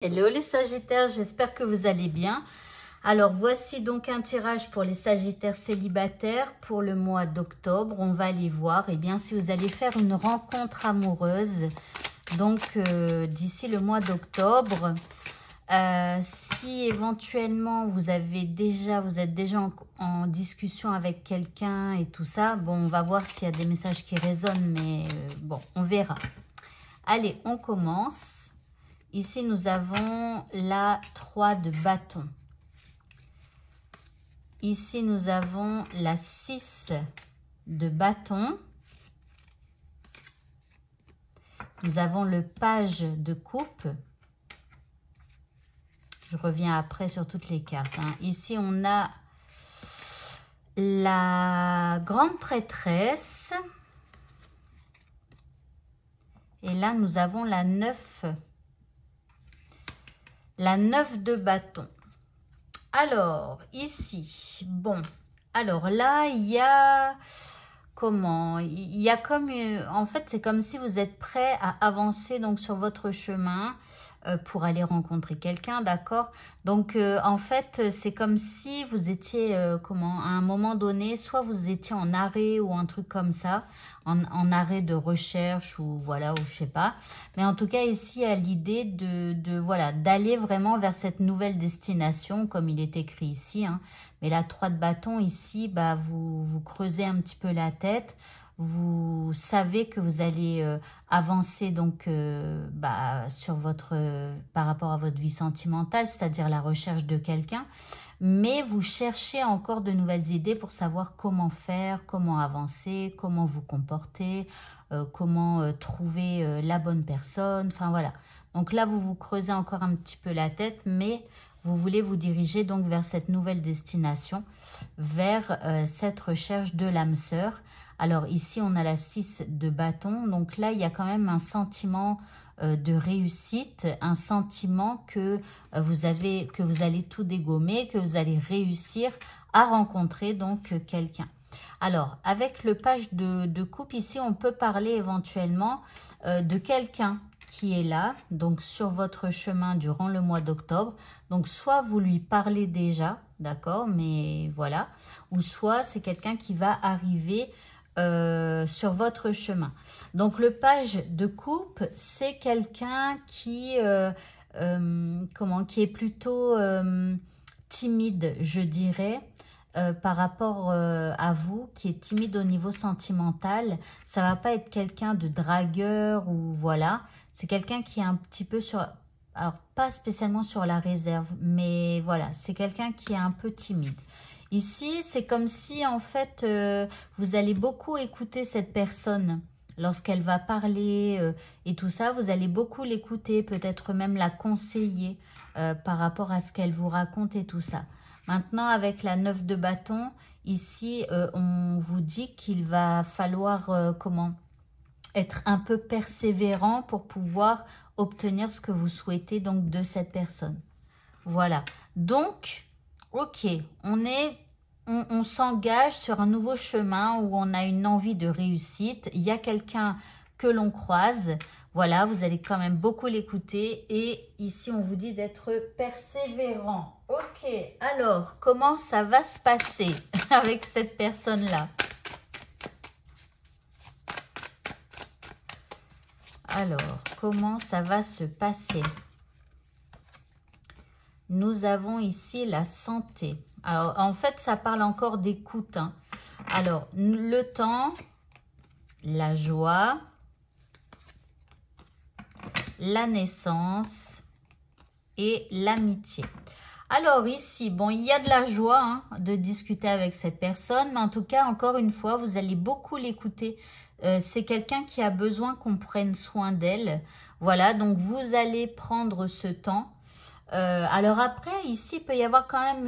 Hello les Sagittaires, j'espère que vous allez bien. Alors voici donc un tirage pour les Sagittaires célibataires pour le mois d'octobre. On va aller voir si vous allez faire une rencontre amoureuse donc d'ici le mois d'octobre. Si éventuellement vous êtes déjà en discussion avec quelqu'un et tout ça, bon, on va voir s'il y a des messages qui résonnent, mais bon, on verra. Allez, on commence. Ici, nous avons la 3 de bâton. Ici, nous avons la 6 de bâton. Nous avons le page de coupe. Je reviens après sur toutes les cartes. Ici, on a la grande prêtresse. Et là, nous avons la 9. La 9 de bâton. Alors, ici, bon. Alors là, il y a... Comment? Il y a comme... En fait, c'est comme si vous êtes prêt à avancer donc sur votre chemin pour aller rencontrer quelqu'un, d'accord? Donc, en fait, c'est comme si vous étiez, à un moment donné, soit vous étiez en arrêt ou un truc comme ça, en arrêt de recherche ou voilà, ou je sais pas. Mais en tout cas, ici, il y a l'idée voilà, d'aller vraiment vers cette nouvelle destination, comme il est écrit ici, Mais la 3 de bâton, ici, bah, vous creusez un petit peu la tête. Vous savez que vous allez avancer donc sur par rapport à votre vie sentimentale, c'est-à-dire la recherche de quelqu'un. Mais vous cherchez encore de nouvelles idées pour savoir comment faire, comment avancer, comment vous comporter, comment trouver la bonne personne. Enfin voilà. Donc là, vous vous creusez encore un petit peu la tête, mais vous voulez vous diriger donc vers cette nouvelle destination, vers cette recherche de l'âme sœur. Alors ici, on a la 6 de bâton. Donc là, il y a quand même un sentiment de réussite, un sentiment que vous allez tout dégommer, que vous allez réussir à rencontrer donc quelqu'un. Alors, avec le page de coupe, ici, on peut parler éventuellement de quelqu'un qui est là, donc sur votre chemin durant le mois d'octobre. Donc, soit vous lui parlez déjà, d'accord, mais voilà, ou soit c'est quelqu'un qui va arriver sur votre chemin. Donc, le page de coupe, c'est quelqu'un qui est plutôt timide, je dirais, par rapport à vous, qui est timide au niveau sentimental. Ça va pas être quelqu'un de dragueur ou voilà. C'est quelqu'un qui est un petit peu sur... Alors, pas spécialement sur la réserve, mais voilà, c'est quelqu'un qui est un peu timide. Ici, c'est comme si, en fait, vous allez beaucoup écouter cette personne lorsqu'elle va parler et tout ça. Vous allez beaucoup l'écouter, peut-être même la conseiller par rapport à ce qu'elle vous raconte et tout ça. Maintenant, avec la 9 de bâton, ici, on vous dit qu'il va falloir, être un peu persévérant pour pouvoir obtenir ce que vous souhaitez donc de cette personne. Voilà. Donc, ok, on s'engage sur un nouveau chemin où on a une envie de réussite. Il y a quelqu'un que l'on croise. Voilà, vous allez quand même beaucoup l'écouter. Et ici, on vous dit d'être persévérant. Ok, alors, comment ça va se passer avec cette personne-là? Alors, comment ça va se passer? Nous avons ici la santé. Alors, en fait, ça parle encore d'écoute. Alors, le temps, la joie, la naissance et l'amitié. Alors ici, bon, il y a de la joie de discuter avec cette personne, mais en tout cas, encore une fois, vous allez beaucoup l'écouter. C'est quelqu'un qui a besoin qu'on prenne soin d'elle. Voilà, donc vous allez prendre ce temps. Alors après, ici, il peut y avoir quand même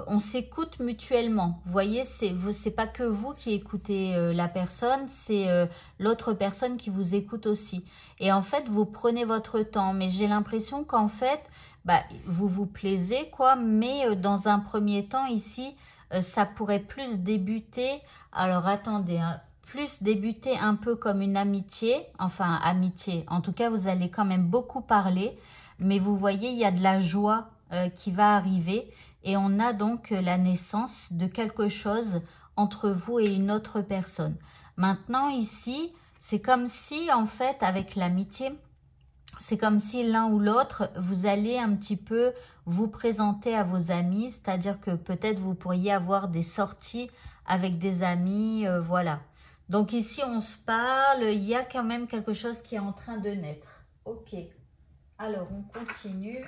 on s'écoute mutuellement. Vous voyez, c'est pas que vous qui écoutez la personne, c'est l'autre personne qui vous écoute aussi. Et en fait, vous prenez votre temps. Mais j'ai l'impression qu'en fait, vous vous plaisez, quoi. Mais dans un premier temps, ici, ça pourrait plus débuter. Alors, attendez, plus débuter un peu comme une amitié, enfin amitié, en tout cas vous allez quand même beaucoup parler, mais vous voyez il y a de la joie qui va arriver et on a donc la naissance de quelque chose entre vous et une autre personne. Maintenant ici, c'est comme si en fait avec l'amitié, c'est comme si l'un ou l'autre, vous allez un petit peu vous présenter à vos amis, c'est-à-dire que peut-être vous pourriez avoir des sorties avec des amis, voilà. Donc ici, on se parle, il y a quand même quelque chose qui est en train de naître. Ok, alors on continue.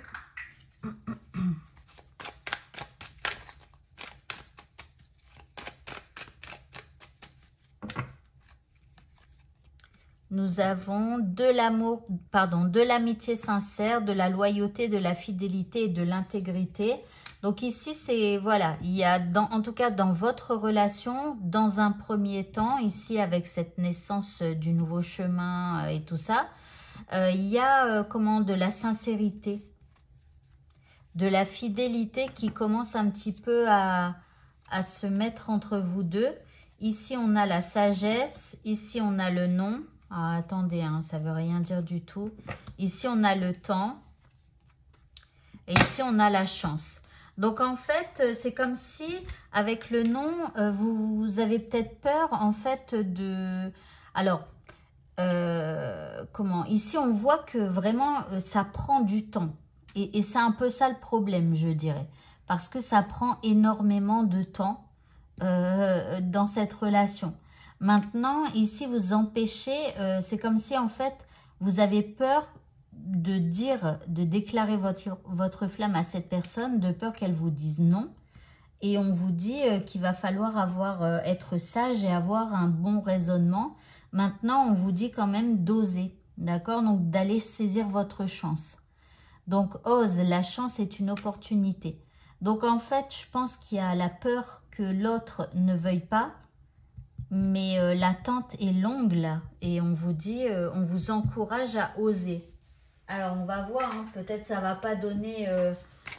Nous avons de l'amour, pardon, de l'amitié sincère, de la loyauté, de la fidélité et de l'intégrité. Donc ici, c'est, voilà, il y a, en tout cas dans votre relation, dans un premier temps, ici avec cette naissance du nouveau chemin et tout ça, il y a, comment, de la sincérité, de la fidélité qui commence un petit peu à se mettre entre vous deux. Ici, on a la sagesse, ici, on a le non. Ah, attendez, hein, ça veut rien dire du tout. Ici, on a le temps. Et ici, on a la chance. Donc, en fait, c'est comme si, avec le nom, vous avez peut-être peur, en fait, de... Alors, comment? Ici, on voit que vraiment, ça prend du temps. Et c'est un peu ça le problème, je dirais. Parce que ça prend énormément de temps dans cette relation. Maintenant, ici, vous empêchez, c'est comme si en fait, vous avez peur de dire, de déclarer votre flamme à cette personne, de peur qu'elle vous dise non. Et on vous dit qu'il va falloir être sage et avoir un bon raisonnement. Maintenant, on vous dit quand même d'oser, d'accord? Donc, d'aller saisir votre chance. Donc, ose, la chance est une opportunité. Donc, en fait, je pense qu'il y a la peur que l'autre ne veuille pas, mais l'attente est longue là. Et on vous dit, on vous encourage à oser. Alors, on va voir, hein, peut-être ça va pas donner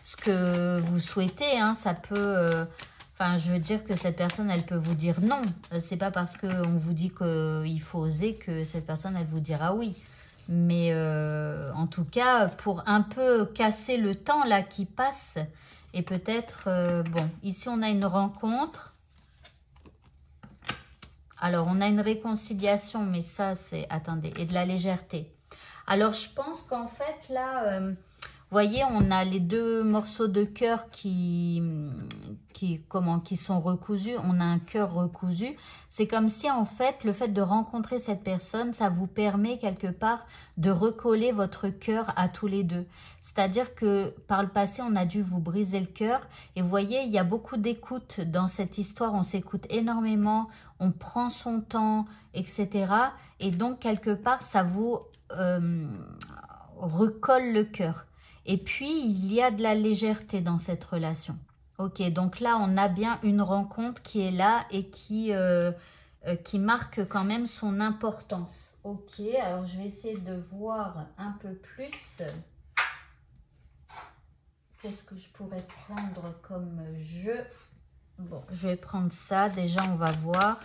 ce que vous souhaitez. Hein, ça peut, enfin, je veux dire que cette personne, elle peut vous dire non. C'est pas parce qu'on vous dit qu'il faut oser que cette personne, elle vous dira oui. Mais en tout cas, pour un peu casser le temps là qui passe, et peut-être, bon, ici on a une rencontre. Alors, on a une réconciliation, mais ça, c'est, attendez, et de la légèreté. Alors, je pense qu'en fait, là, vous voyez, on a les deux morceaux de cœur qui sont recousus. On a un cœur recousu. C'est comme si, en fait, le fait de rencontrer cette personne, ça vous permet quelque part de recoller votre cœur à tous les deux. C'est-à-dire que par le passé, on a dû vous briser le cœur. Et vous voyez, il y a beaucoup d'écoute dans cette histoire. On s'écoute énormément, on prend son temps, etc. Et donc, quelque part, ça vous recolle le cœur. Et puis, il y a de la légèreté dans cette relation. Ok, donc là, on a bien une rencontre qui est là et qui marque quand même son importance. Ok, alors je vais essayer de voir un peu plus. Qu'est-ce que je pourrais prendre comme jeu? Bon, je vais prendre ça. Déjà, on va voir.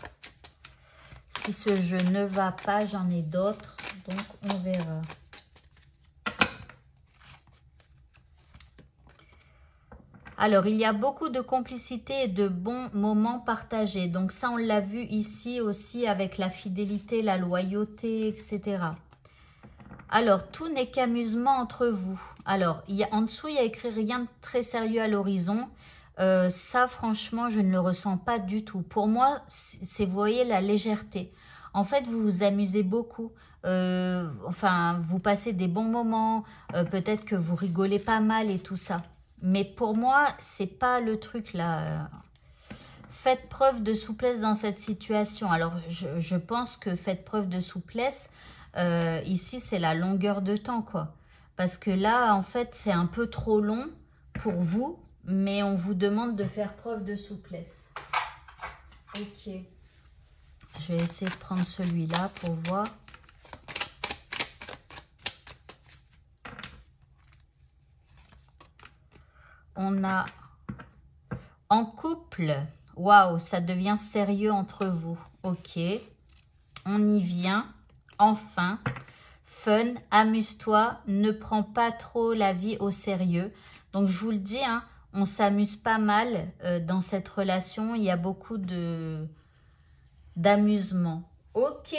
Si ce jeu ne va pas, j'en ai d'autres. Donc, on verra. Alors, il y a beaucoup de complicité et de bons moments partagés. Donc ça, on l'a vu ici aussi avec la fidélité, la loyauté, etc. Alors, tout n'est qu'amusement entre vous. Alors, en dessous, il y a écrit rien de très sérieux à l'horizon. Ça, franchement, je ne le ressens pas du tout. Pour moi, c'est, vous voyez, la légèreté. En fait, vous vous amusez beaucoup. Enfin, vous passez des bons moments. Peut-être que vous rigolez pas mal et tout ça. Mais pour moi, c'est pas le truc là. Faites preuve de souplesse dans cette situation. Alors, je pense que faites preuve de souplesse. Ici, c'est la longueur de temps, quoi. Parce que là, en fait, c'est un peu trop long pour vous. Mais on vous demande de faire preuve de souplesse. Ok. Je vais essayer de prendre celui-là pour voir. On a en couple, waouh, ça devient sérieux entre vous. Ok. on y vient, enfin, fun, amuse-toi, ne prends pas trop la vie au sérieux. Donc, je vous le dis, hein, on s'amuse pas mal dans cette relation. Il y a beaucoup d'amusement. Ok,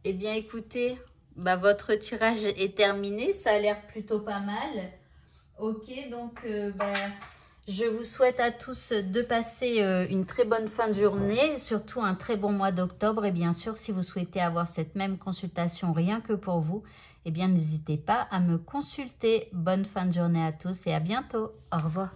eh bien, écoutez, bah, votre tirage est terminé. Ça a l'air plutôt pas mal. Ok, donc, bah, je vous souhaite à tous de passer une très bonne fin de journée, surtout un très bon mois d'octobre. Et bien sûr, si vous souhaitez avoir cette même consultation rien que pour vous, eh bien, n'hésitez pas à me consulter. Bonne fin de journée à tous et à bientôt. Au revoir.